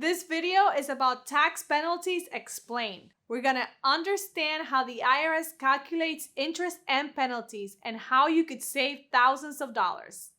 This video is about tax penalties explained. We're gonna understand how the IRS calculates interest and penalties and how you could save thousands of dollars.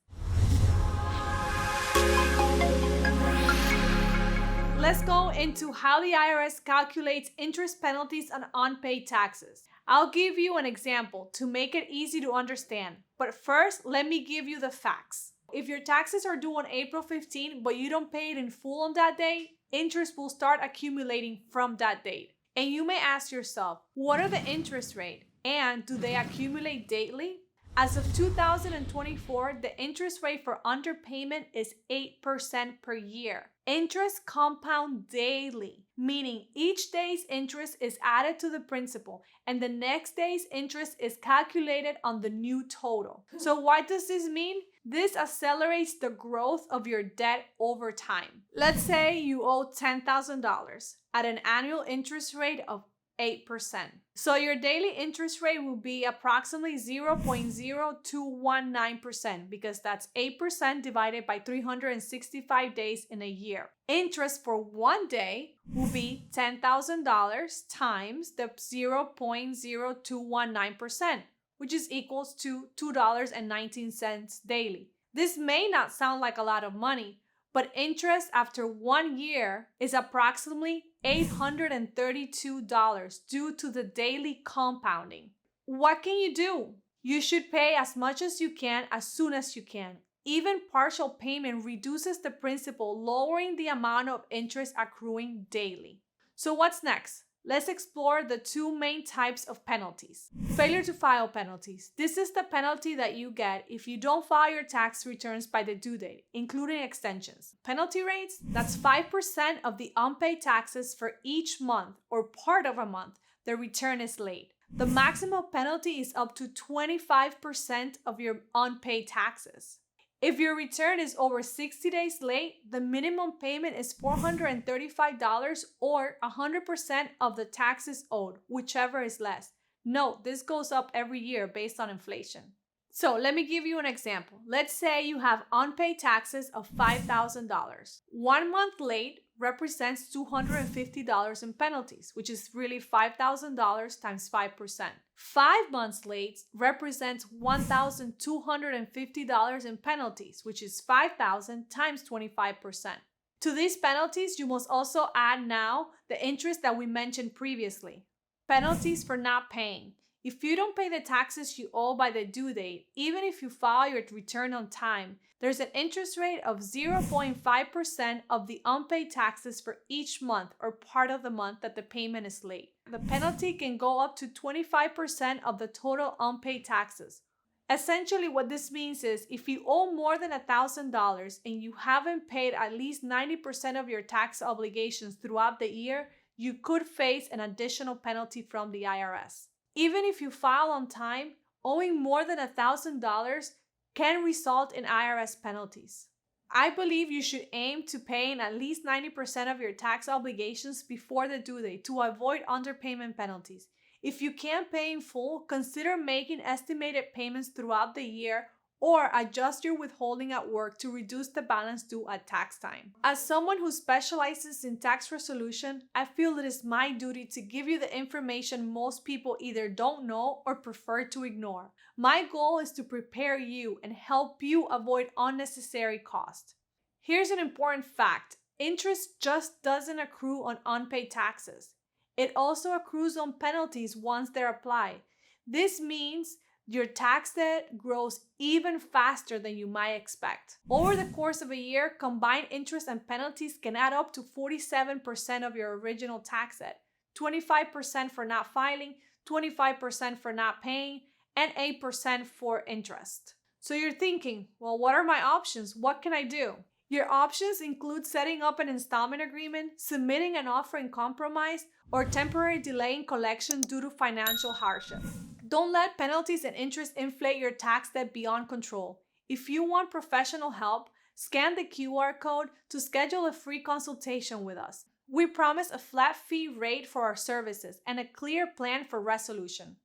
Let's go into how the IRS calculates interest, penalties, and unpaid taxes. I'll give you an example to make it easy to understand. But first, let me give you the facts. If your taxes are due on April 15, but you don't pay it in full on that day, interest will start accumulating from that date. And you may ask yourself, what are the interest rate? And do they accumulate daily? As of 2024, the interest rate for underpayment is 8% per year. Interest compound daily, meaning each day's interest is added to the principal and the next day's interest is calculated on the new total. So what does this mean? This accelerates the growth of your debt over time. Let's say you owe $10,000 at an annual interest rate of 8%. So your daily interest rate will be approximately 0.0219% because that's 8% divided by 365 days in a year. Interest for one day will be $10,000 times the 0.0219%, which is equals to $2.19 daily. This may not sound like a lot of money, but interest after 1 year is approximately $832 due to the daily compounding. What can you do? You should pay as much as you can as soon as you can. Even partial payment reduces the principal, lowering the amount of interest accruing daily. So what's next? Let's explore the two main types of penalties. Failure to file penalties. This is the penalty that you get if you don't file your tax returns by the due date, including extensions. Penalty rates, that's 5% of the unpaid taxes for each month or part of a month the return is late. The maximum penalty is up to 25% of your unpaid taxes. If your return is over 60 days late, the minimum payment is $435 or 100% of the taxes owed, whichever is less. Note, this goes up every year based on inflation. So let me give you an example. Let's say you have unpaid taxes of $5,000. 1 month late represents $250 in penalties, which is really $5,000 times 5%. 5 months late represents $1,250 in penalties, which is $5,000 times 25%. To these penalties, you must also add now the interest that we mentioned previously. Penalties for not paying. If you don't pay the taxes you owe by the due date, even if you file your return on time, there's an interest rate of 0.5% of the unpaid taxes for each month or part of the month that the payment is late. The penalty can go up to 25% of the total unpaid taxes. Essentially, what this means is if you owe more than $1,000 and you haven't paid at least 90% of your tax obligations throughout the year, you could face an additional penalty from the IRS. Even if you file on time, owing more than $1,000 can result in IRS penalties. I believe you should aim to paying at least 90% of your tax obligations before the due date to avoid underpayment penalties. If you can't pay in full, consider making estimated payments throughout the year or adjust your withholding at work to reduce the balance due at tax time. As someone who specializes in tax resolution, I feel it is my duty to give you the information most people either don't know or prefer to ignore. My goal is to prepare you and help you avoid unnecessary costs. Here's an important fact. Interest just doesn't accrue on unpaid taxes. It also accrues on penalties once they're applied. This means your tax debt grows even faster than you might expect. Over the course of a year, combined interest and penalties can add up to 47% of your original tax debt, 25% for not filing, 25% for not paying, and 8% for interest. So you're thinking, well, what are my options? What can I do? Your options include setting up an installment agreement, submitting an offer in compromise, or temporary delay in collection due to financial hardship. Don't let penalties and interest inflate your tax debt beyond control. If you want professional help, scan the QR code to schedule a free consultation with us. We promise a flat fee rate for our services and a clear plan for resolution.